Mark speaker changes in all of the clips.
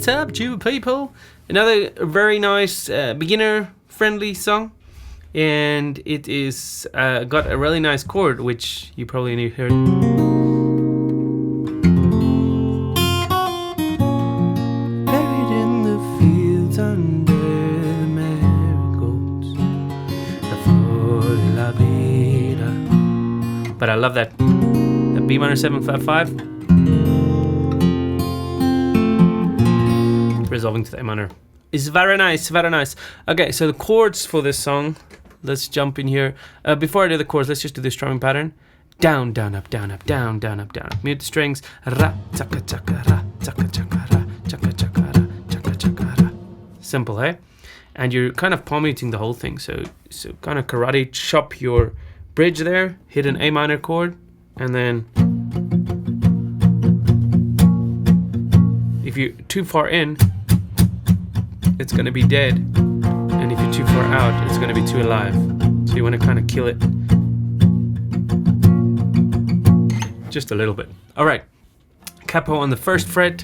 Speaker 1: What's up, Jooba people? Another very nice beginner-friendly song, and it is got a really nice chord, which you probably heard. Buried in the fields under the marigolds, the flor de la vida. But I love that B minor 7/5/5. Resolving to the A minor is very nice, very nice. Okay, so the chords for this song, let's jump in here. Before I do the chords, let's just do the strumming pattern. Down, down, up, down, up, down, down, up, down, up. Mute the strings. Ra, chaka, chaka, ra, chaka, chaka, ra, chaka, chaka, ra, chaka, chaka, ra. Simple, eh? And you're kind of palm muting the whole thing. So kind of karate chop your bridge there, hit an A minor chord, and then if you're too far in, it's going to be dead, and if you're too far out, it's going to be too alive. So you want to kind of kill it just a little bit. All right, capo on the first fret,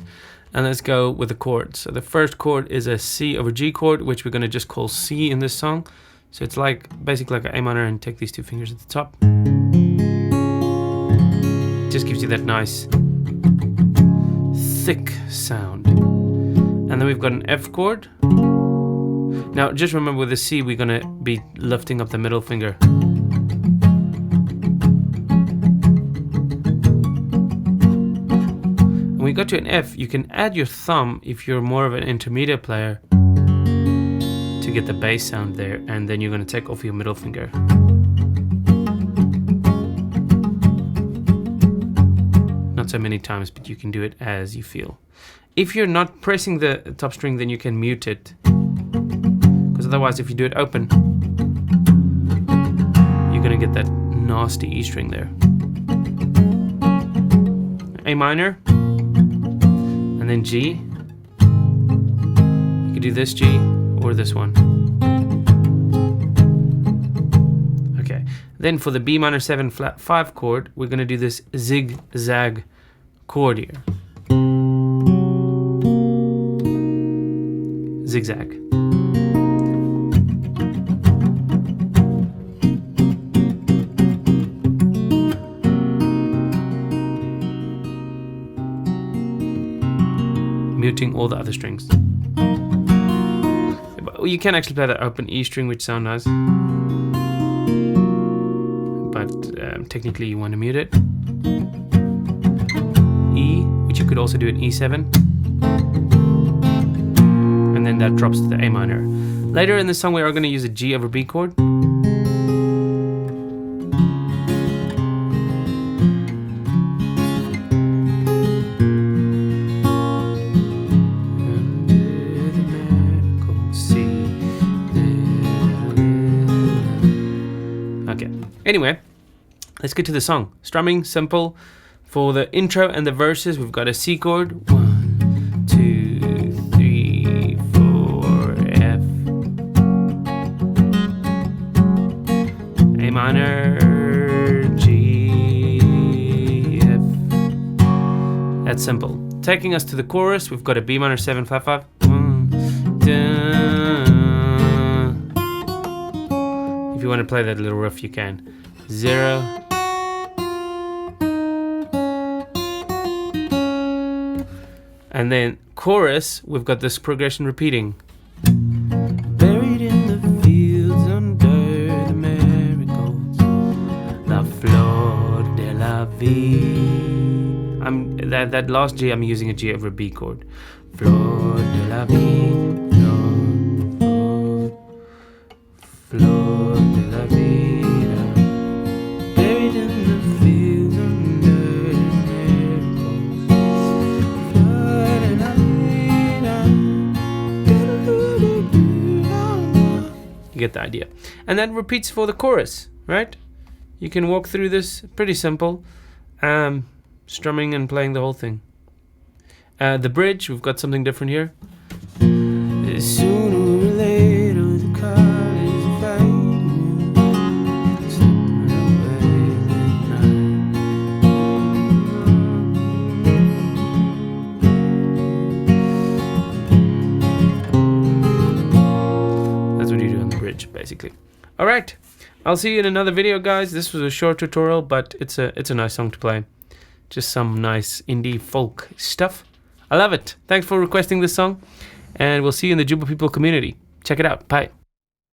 Speaker 1: and let's go with the chords. So the first chord is a C over G chord, which we're going to just call C in this song. So it's like basically like an A minor, and take these two fingers at the top. Just gives you that nice thick sound. And then we've got an F chord. Now just remember with the C, we're gonna be lifting up the middle finger. When we go to an F, you can add your thumb if you're more of an intermediate player to get the bass sound there, and then you're gonna take off your middle finger. Not so many times, but you can do it as you feel. If you're not pressing the top string, then you can mute it, because otherwise if you do it open, you're gonna get that nasty E string there. A minor, and then G. You could do this G or this one. Okay, then for the B minor 7/5 chord, we're gonna do this zigzag chord here. Zigzag. Muting all the other strings. You can actually play that open E string, which sounds nice, but technically you want to mute it. E, which you could also do in E7. And then that drops to the A minor. Later in the song, we are going to use a G over B chord. Okay, anyway, let's get to the song. Strumming, simple. For the intro and the verses, we've got a C chord. 1, 2, 3, 4, F. A minor, G, F. That's simple. Taking us to the chorus, we've got a B minor 7/5/5. If you want to play that little riff, you can. 0. And then chorus, we've got this progression repeating. Buried in the fields under the marigolds, la flor de la vida. That last G, I'm using a G over a B chord. Flor de la vida, flor de la vida. Buried in the fields under the marigolds. You get the idea. And that repeats for the chorus, right? You can walk through this, pretty simple. Strumming and playing the whole thing. The bridge, we've got something different here. Sooner or later, the car is fighting. basically. All right, I'll see you in another video, guys. This was a short tutorial, but it's a nice song to play. Just some nice indie folk stuff. I love it. Thanks for requesting this song, and we'll see you in the Jooba people community. Check it out. Bye.